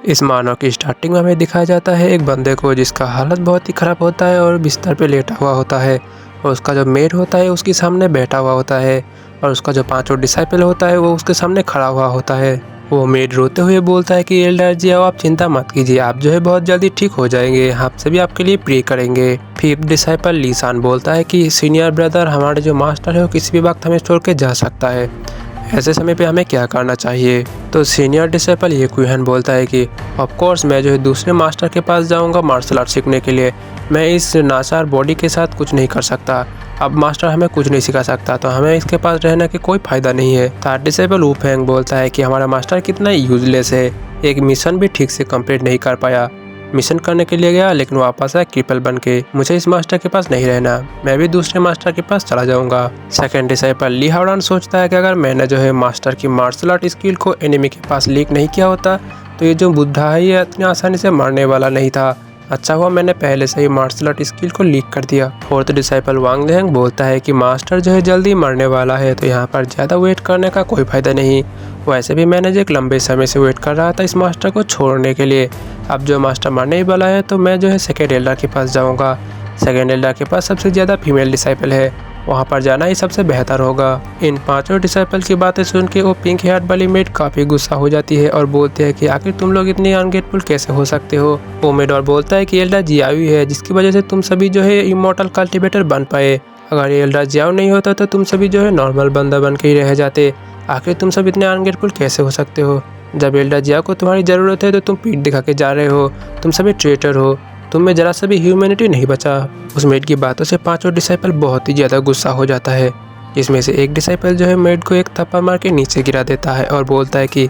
इस मानव की स्टार्टिंग में हमें दिखाया जाता है एक बंदे को जिसका हालत बहुत ही ख़राब होता है और बिस्तर पे लेटा हुआ होता है और उसका जो मेड होता है उसके सामने बैठा हुआ होता है और उसका जो पांचों डिसाइपल होता है वो उसके सामने खड़ा हुआ होता है। वो मेड रोते हुए बोलता है कि एल्डर जी आओ, आप चिंता मत कीजिए, आप जो है बहुत जल्दी ठीक हो जाएंगे, हम सभी आपके लिए प्रे करेंगे। फिफ्थ डिसाइपल लीसान बोलता है कि सीनियर ब्रदर, हमारे जो मास्टर है वो किसी भी वक्त हमें छोड़ के जा सकता है, ऐसे समय पे हमें क्या करना चाहिए। तो सीनियर डिसेबल ये क्यूहन बोलता है कि ऑफ कोर्स मैं जो है दूसरे मास्टर के पास जाऊंगा मार्शल आर्ट सीखने के लिए, मैं इस नाचार बॉडी के साथ कुछ नहीं कर सकता, अब मास्टर हमें कुछ नहीं सिखा सकता तो हमें इसके पास रहने की कोई फायदा नहीं है। थर्ड डिसेबल वूफेंग बोलता है कि हमारा मास्टर कितना यूजलेस है, एक मिशन भी ठीक से कंप्लीट नहीं कर पाया, मिशन करने के लिए गया लेकिन वापस आया क्रिपल बन के, मुझे इस मास्टर के पास नहीं रहना, मैं भी दूसरे मास्टर के पास चला जाऊंगा। सेकंड डिसाइपल ली हावडान सोचता है कि अगर मैंने जो है मास्टर की मार्शल आर्ट स्किल को एनिमी के पास लीक नहीं किया होता तो ये जो बुढ़ा है ये इतनी आसानी से मरने वाला नहीं था, अच्छा हुआ मैंने पहले से ही मार्शल आर्ट स्किल को लीक कर दिया। फोर्थ डिसाइपल वांग लेंग बोलता है कि मास्टर जो है जल्दी मरने वाला है तो यहाँ पर ज़्यादा वेट करने का कोई फायदा नहीं, वैसे भी मैंने जो एक लंबे समय से वेट कर रहा था इस मास्टर को छोड़ने के लिए, अब जो मास्टर मरने ही वाला है तो मैं जो है सेकेंड एल्डर के पास जाऊँगा, सेकेंड एल्डर के पास सबसे ज़्यादा फीमेल डिसाइपल है, वहाँ पर जाना ही सबसे बेहतर होगा। इन पांचों डिसाइपल की बातें सुन के वो पिंक हेयर वाली मेड काफ़ी गुस्सा हो जाती है और बोलती है कि आखिर तुम लोग इतने अनग्रेटफुल कैसे हो सकते हो। वो मेड और बोलता है कि एल्डर जियाओ है जिसकी वजह से तुम सभी जो है इमॉर्टल कल्टिवेटर बन पाए, अगर ये एल्डर जियाओ नहीं होता तो तुम सभी जो है नॉर्मल बंदा बन के ही रह जाते, आखिर तुम सब इतने अनग्रेटफुल कैसे हो सकते हो, जब एल्डर जियाओ को तुम्हारी ज़रूरत है तो तुम पीठ दिखा के जा रहे हो, तुम सभी ट्रेटर हो, तुम में जरा सा भी ह्यूमैनिटी नहीं बचा। उस मेड की बातों से पांचों डिसाइपल बहुत ही ज़्यादा गुस्सा हो जाता है, जिसमें से एक डिसाइपल जो है मेड को एक थप्पड़ मार के नीचे गिरा देता है और बोलता है कि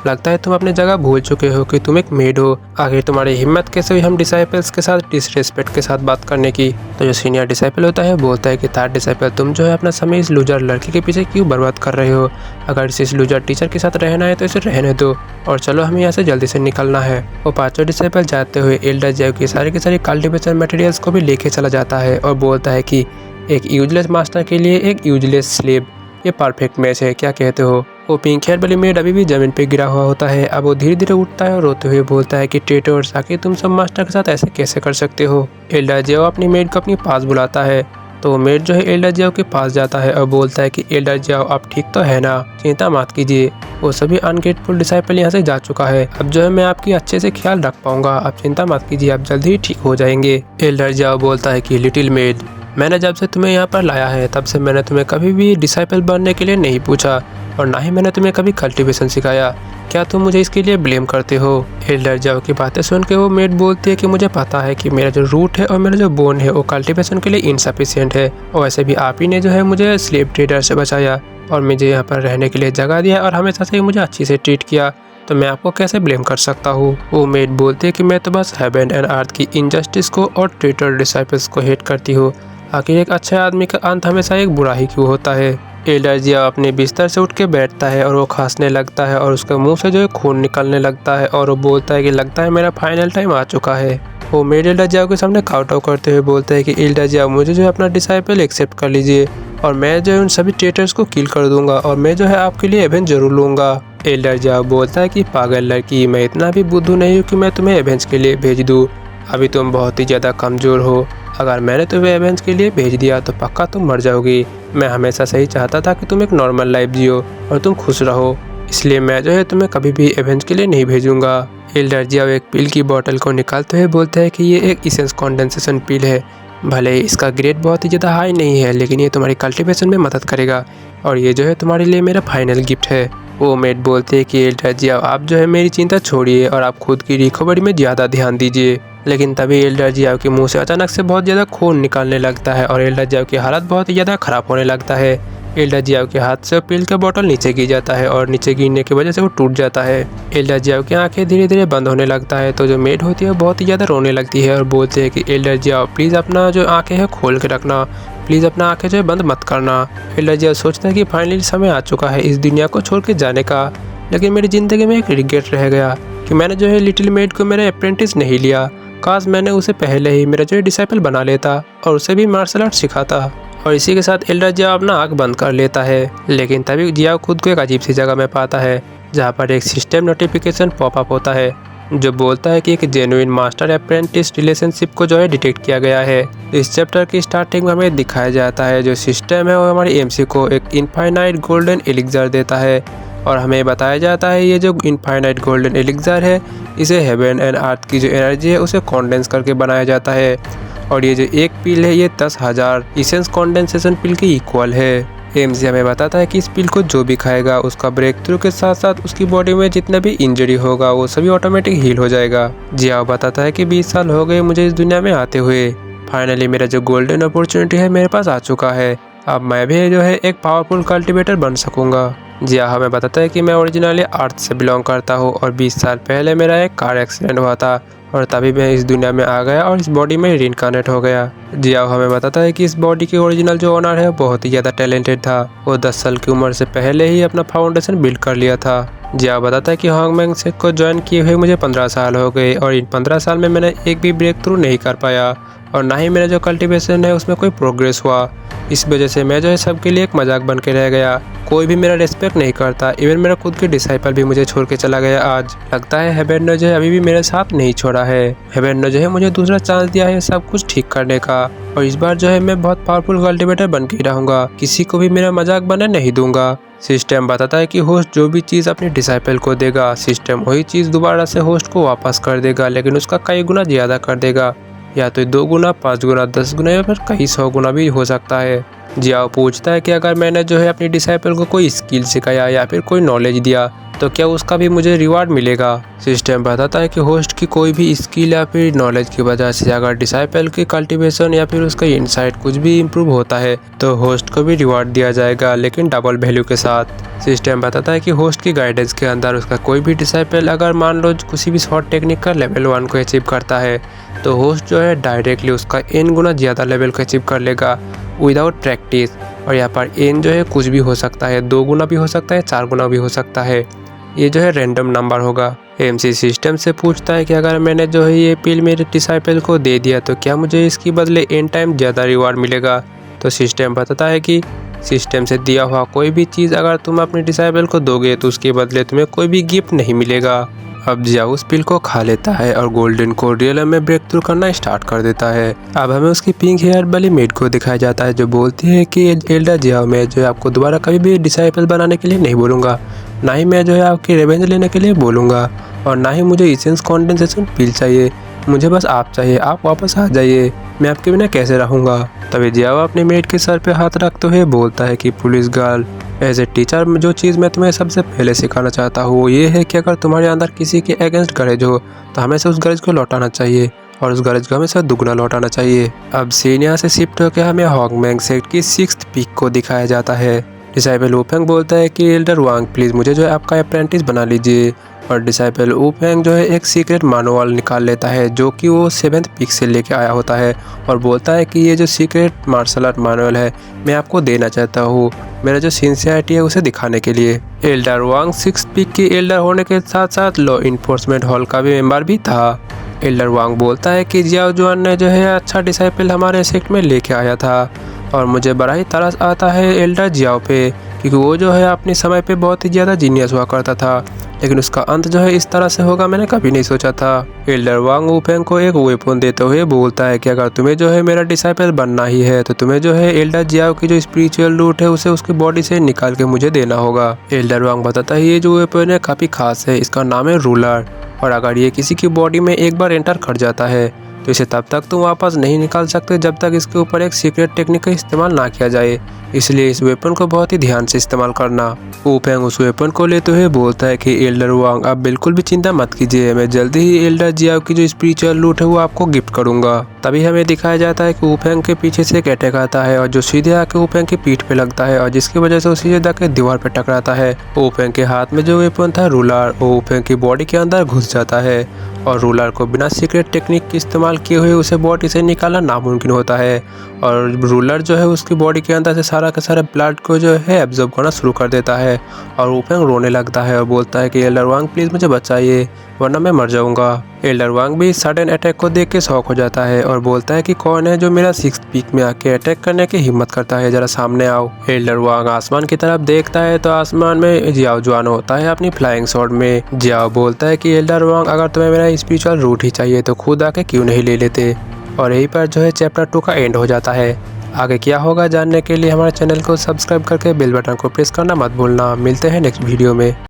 लगता है तुम अपनी जगह भूल चुके हो कि तुम एक मेड हो, आखिर तुम्हारी हिम्मत कैसे हुई हम डिसाइपल्स के साथ डिसरेस्पेक्ट के साथ बात करने की। तो जो सीनियर डिसाइपल होता है बोलता है कि थर्ड डिसाइपल, तुम जो है अपना समय इस लूजर लड़की के पीछे क्यों बर्बाद कर रहे हो, अगर इस लूजर टीचर के साथ रहना है तो इसे रहने दो और चलो हमें यहाँ से जल्दी से निकलना है। वो पांचों डिसाइपल जाते हुए एल्डर जियाओ की सारी कल्टिवेशन मटेरियल्स को भी लेके चला जाता है और बोलता है कि एक यूजलेस मास्टर के लिए एक यूजलेस स्लेव, ये परफेक्ट मैच है, क्या कहते हो। वो पिंक हेयर वाली मेड अभी भी जमीन पे गिरा हुआ होता है, अब वो धीरे धीरे उठता है और रोते हुए बोलता है कि ट्रेटर्स, आखिर तुम सब मास्टर के साथ ऐसे कैसे कर सकते हो। एल्डर जियाओ अपनी मेड को अपने पास बुलाता है तो वो मेड जो है एल्डर जियाओ के पास जाता है और बोलता है कि एल्डर जियाओ आप ठीक तो है ना, चिंता मत कीजिए, वो सभी अनग्रेटफुल डिसाइपल यहाँ से जा चुका है, अब जो है मैं आपकी अच्छे से ख्याल रख पाऊंगा, आप चिंता मत कीजिए, आप जल्दी ही ठीक हो जाएंगे। एल्डर जियाओ बोलता है कि लिटिल मेड, मैंने जब से तुम्हें यहाँ पर लाया है तब से मैंने तुम्हें कभी भी डिसाइपल बनने के लिए नहीं पूछा और ना ही मैंने तुम्हें कभी कल्टीवेशन सिखाया, क्या तुम मुझे इसके लिए ब्लेम करते हो। एल्डर जियाओ की बातें सुन के वो मेड बोलती है कि मुझे पता है कि मेरा जो रूट है और मेरा जो बोन है वो कल्टीवेशन के लिए इनसफिशिएंट है और वैसे भी आप ही ने जो है मुझे स्लेव ट्रेडर से बचाया और मुझे यहाँ पर रहने के लिए जगह दिया और हमेशा से ही मुझे अच्छी से ट्रीट किया, तो मैं आपको कैसे ब्लेम कर सकता हूँ। वो मेड बोलती है कि मैं तो बस हेवन एंड अर्थ की इनजस्टिस को और ट्रेटर डिसाइपल्स को हेट करती हूँ, आखिर एक अच्छे आदमी का अंत हमेशा एक बुरा ही क्यों होता है। एल्डर जियाओ अपने बिस्तर से उठ के बैठता है और वो खांसने लगता है और उसके मुंह से जो है खून निकलने लगता है और वो बोलता है कि लगता है मेरा फाइनल टाइम आ चुका है। वो मेड एल्डर जियाओ के सामने काउट आउट करते हुए बोलता है कि एल्डर जियाओ मुझे जो है अपना डिसाइपल एक्सेप्ट कर लीजिए और मैं जो है उन सभी ट्रेटर्स को किल कर दूंगा और मैं जो है आपके लिए एवेंज जरूर लूँगा। एल्डर जियाओ बोलता है कि पागल लड़की, मैं इतना भी बुद्धू नहीं हूँ कि मैं तुम्हें एवेंज के लिए भेज दूँ, अभी तुम बहुत ही ज़्यादा कमज़ोर हो, अगर मैंने तुम्हें एवेंज के लिए भेज दिया तो पक्का तुम मर जाओगी, मैं हमेशा से ही चाहता था कि तुम एक नॉर्मल लाइफ जियो और तुम खुश रहो, इसलिए मैं जो है तुम्हें कभी भी एवेंज के लिए नहीं भेजूंगा। एल्डर जियाओ एक पिल की बोतल को निकालते हुए बोलते हैं कि ये एक इसेंस कंडेंसेशन पिल है, भले इसका ग्रेड बहुत ही ज़्यादा हाई नहीं है लेकिन ये तुम्हारी कल्टीवेशन में मदद करेगा और ये जो है तुम्हारे लिए मेरा फाइनल गिफ्ट है। वो मेड बोलते हैं कि एल्डर जियाओ आप जो है मेरी चिंता छोड़िए और आप खुद की रिकवरी में ज़्यादा ध्यान दीजिए। लेकिन तभी एल्डर जियाओ के मुंह से अचानक से बहुत ज़्यादा खून निकलने लगता है और एल्डर जियाओ की हालत बहुत ही ज़्यादा ख़राब होने लगता है। एल्डर जियाओ के हाथ से पिल का बोतल नीचे गिर जाता है और नीचे गिरने की वजह से वो टूट जाता है। एल्डर जियाओ की आंखें धीरे धीरे बंद होने लगता है तो जो मेड होती है वो बहुत ही ज़्यादा रोने लगती है और बोलते हैं कि एल्डर जियाओ प्लीज़ अपना जो आंखें है खोल के रखना, प्लीज़ अपना आंखें जो है बंद मत करना। एल्डर जियाओ सोचता है कि फाइनली समय आ चुका है इस दुनिया को छोड़ के जाने का, लेकिन मेरी ज़िंदगी में एक रिग्रेट रह गया कि मैंने जो है लिटिल मेड को मेरा अप्रेंटिस नहीं लिया, काश मैंने उसे पहले ही मेरा जो है डिसाइपल बना लेता और उसे भी मार्शल आर्ट सिखाता। और इसी के साथ एल्डर जियाओ अपना आँख बंद कर लेता है, लेकिन तभी जियाओ खुद को एक अजीब सी जगह में पाता है जहाँ पर एक सिस्टम नोटिफिकेशन पॉपअप होता है जो बोलता है कि एक जेन्युइन मास्टर अप्रेंटिस रिलेशनशिप को जो है डिटेक्ट किया गया है। इस चैप्टर की स्टार्टिंग में हमें दिखाया जाता है जो सिस्टम है वो हमारी एमसी को एक इनफाइनाइट गोल्डन एलिक्सर देता है और हमें बताया जाता है ये जो इनफाइनाइट गोल्डन एलिक्सर है इसे हेवन एंड अर्थ की जो एनर्जी है उसे कॉन्डेंस करके बनाया जाता है और ये जो एक पिल है ये 10,000 इसेंस कॉन्डेंसेशन पिल के इक्वल है। एमसी हमें बताता है कि इस पिल को जो भी खाएगा उसका ब्रेक थ्रू के साथ साथ उसकी बॉडी में जितना भी इंजरी होगा वो सभी ऑटोमेटिक हील हो जाएगा। जियाओ बताता है कि 20 साल हो गए मुझे इस दुनिया में आते हुए, फाइनली मेरा जो गोल्डन अपॉर्चुनिटी है मेरे पास आ चुका है, अब मैं भी जो है एक पावरफुल कल्टिवेटर बन सकूंगा। जिया हमें बताता है कि मैं ओरिजिनली अर्थ से बिलोंग करता हूँ और 20 साल पहले मेरा एक कार एक्सीडेंट हुआ था और तभी मैं इस दुनिया में आ गया और इस बॉडी में रीइंकार्नेट हो गया। जिया हमें बताता है कि इस बॉडी के ओरिजिनल जो ओनर है बहुत ही ज़्यादा टैलेंटेड था, वो 10 साल की उम्र से पहले ही अपना फाउंडेशन बिल्ड कर लिया था। जिया बताता है कि हॉन्गमैंग सेक को ज्वाइन किए हुए मुझे 15 साल हो गए और इन 15 साल में मैंने एक भी ब्रेक थ्रू नहीं कर पाया और ना ही मेरा जो कल्टीवेशन है उसमें कोई प्रोग्रेस हुआ। इस वजह से मैं जो है सबके लिए एक मजाक बन के रह गया, कोई भी मेरा रिस्पेक्ट नहीं करता, इवन मेरा खुद के डिसाइपल भी मुझे छोड़ के चला गया। आज लगता है हेवन ने जो है अभी भी मेरे साथ नहीं छोड़ा है। हेवन ने जो है मुझे दूसरा चांस दिया है सब कुछ ठीक करने का और इस बार जो है मैं बहुत पावरफुल कल्टीवेटर बन के रहूंगा, किसी को भी मेरा मजाक बनने नहीं दूंगा। सिस्टम बताता है कि होस्ट जो भी चीज़ अपने डिसाइपल को देगा सिस्टम वही चीज़ दोबारा से होस्ट को वापस कर देगा, लेकिन उसका कई गुना ज़्यादा कर देगा, या तो 2 गुना, 5 गुना, 10 गुना या फिर कई 100 गुना भी हो सकता है। जियाओ पूछता है कि अगर मैंने जो है अपनी डिसाइपल को कोई स्किल सिखाया या फिर कोई नॉलेज दिया तो क्या उसका भी मुझे रिवार्ड मिलेगा। सिस्टम बताता है कि होस्ट की कोई भी स्किल या फिर नॉलेज की वजह से अगर डिसाइपल की कल्टीवेशन या फिर उसका इनसाइट कुछ भी इम्प्रूव होता है तो होस्ट को भी रिवार्ड दिया जाएगा, लेकिन डबल वैल्यू के साथ। सिस्टम बताता है कि होस्ट की गाइडेंस के अंदर उसका कोई भी डिसाइपल अगर मान लो किसी भी शॉर्ट टेक्निक का लेवल 1 को अचीव करता है तो होस्ट जो है डायरेक्टली उसका n गुना ज़्यादा लेवल को अचीव कर लेगा विदाउट प्रैक्टिस। और यहाँ पर n जो है कुछ भी हो सकता है, 2 गुना भी हो सकता है, 4 गुना भी हो सकता है, ये जो है रैंडम नंबर होगा। एमसी सिस्टम से पूछता है कि अगर मैंने जो है ये पिल मेरे डिसाइपल को दे दिया तो क्या मुझे इसकी बदले n टाइम ज़्यादा रिवार्ड मिलेगा। तो सिस्टम बताता है कि सिस्टम से दिया हुआ कोई भी चीज़ अगर तुम अपने डिसाइपल को दोगे तो उसके बदले तुम्हें कोई भी गिफ्ट नहीं मिलेगा। अब जिया उस पिल को खा लेता है और गोल्डन को रियल में ब्रेक थ्रू करना स्टार्ट कर देता है। अब हमें उसकी पिंक हेयर वाली मेड को दिखाया जाता है जो बोलती है कि एल्डर जिया मैं जो है आपको दोबारा कभी भी डिसाइपल बनाने के लिए नहीं बोलूँगा, ना ही मैं जो है आपकी रिवेंज लेने के लिए बोलूँगा और ना ही मुझे इसेंस कॉन्डेंसेशन पिल चाहिए, मुझे बस आप चाहिए, आप वापस आ जाइए, मैं आपके बिना कैसे रहूँगा। तभी जियाओ अपने मेड के सर पे हाथ रखते हुए बोलता है कि police girl as a teacher जो चीज़ मैं तुम्हें सबसे पहले सिखाना चाहता हूँ वो ये है कि अगर तुम्हारे अंदर किसी के अगेंस्ट गरज हो तो हमेशा उस गरज को लौटाना चाहिए और उस गरज को हमेशा दुगना लौटाना चाहिए। अब सीन यहाँ से शिफ्ट होकर हमें हॉन्गमैंग सेक्ट की 6th पीक को दिखाया जाता है। डिसाइपल वुफेंग बोलता है कि एल्डर वांग प्लीज़ मुझे जो है आपका अप्रेंटिस बना लीजिए और डिसाइपल वुफेंग जो है एक सीक्रेट मैनुअल निकाल लेता है जो कि वो 7th पीक से लेके आया होता है और बोलता है कि ये जो सीक्रेट मार्शल आर्ट मैनुअल है मैं आपको देना चाहता हूँ मेरा जो सिंसियरिटी है उसे दिखाने के लिए। एल्डर वांग 6th पीक की एल्डर होने के साथ साथ लॉ इन्फोर्समेंट हॉल का भी मेंबर भी था। एल्डर वांग बोलता है कि जियाओ जुआन ने जो है अच्छा डिसाइपल हमारे सेक्ट में लेके आया था और मुझे बड़ा ही तरस आता है एल्डर जियाओ पे, क्योंकि वो जो है अपने समय पे बहुत ही ज़्यादा जीनियस हुआ करता था, लेकिन उसका अंत जो है इस तरह से होगा मैंने कभी नहीं सोचा था। एल्डर वांग वुफेंग को एक वेपन देते हुए बोलता है कि अगर तुम्हें जो है मेरा डिसाइपल बनना ही है तो तुम्हें जो है एल्डर जियाओ की जो स्पिरिचुअल रूट है उसे उसकी बॉडी से निकाल के मुझे देना होगा। एल्डर वांग बताता है ये जो वेपन है काफ़ी खास है, इसका नाम है रूलर और अगर ये किसी की बॉडी में एक बार एंटर कर जाता है तो इसे तब तक तुम वापस नहीं निकाल सकते जब तक इसके ऊपर एक सीक्रेट टेक्निक का इस्तेमाल ना किया जाए, इसलिए इस वेपन को बहुत ही ध्यान से इस्तेमाल करना। वुफेंग उस वेपन को लेते हुए बोलता है कि एल्डर वांग आप बिल्कुल भी चिंता मत कीजिए, मैं जल्दी ही एल्डर जियाओ की जो स्पिरिचुअल रूट है वो आपको गिफ्ट करूंगा। तभी हमें दिखाया जाता है कि वुफेंग के पीछे से एक अटैक आता है और जो सीधे आके वुफेंग की पीठ पे लगता है और जिसकी वजह से वो सीधे जाके दीवार पे टकराता है। वुफेंग के हाथ में जो वेपन था रूलर वो वुफेंग की बॉडी के अंदर घुस जाता है और रूलर को बिना सीक्रेट टेक्निक के इस्तेमाल किए हुए उसे बॉडी से निकालना नामुमकिन होता है और रूलर जो है उसकी बॉडी के अंदर से सारा का सारा ब्लड को जो है एब्जॉर्ब करना शुरू कर देता है और वूफेंग रोने लगता है और बोलता है कि एल्डर वांग प्लीज़ मुझे बचाइए वरना मैं मर जाऊंगा। एल्डर वांग भी सडन अटैक को देख के शॉक हो जाता है और बोलता है कि कौन है जो मेरा 6th पीक में आके अटैक करने की हिम्मत करता है, जरा सामने आओ। एल्डर वांग आसमान की तरफ देखता है तो आसमान में जियाओ जुआन होता है अपनी फ्लाइंग शॉट में। जियाओ बोलता है कि एल्डर वांग अगर तुम्हें मेरा स्पिरिचुअल रूट ही चाहिए तो खुद आके क्यों नहीं ले लेते। और यहीं पर जो है चैप्टर 2 का एंड हो जाता है। आगे क्या होगा जानने के लिए हमारे चैनल को सब्सक्राइब करके बेल बटन को प्रेस करना मत भूलना। मिलते हैं नेक्स्ट वीडियो में।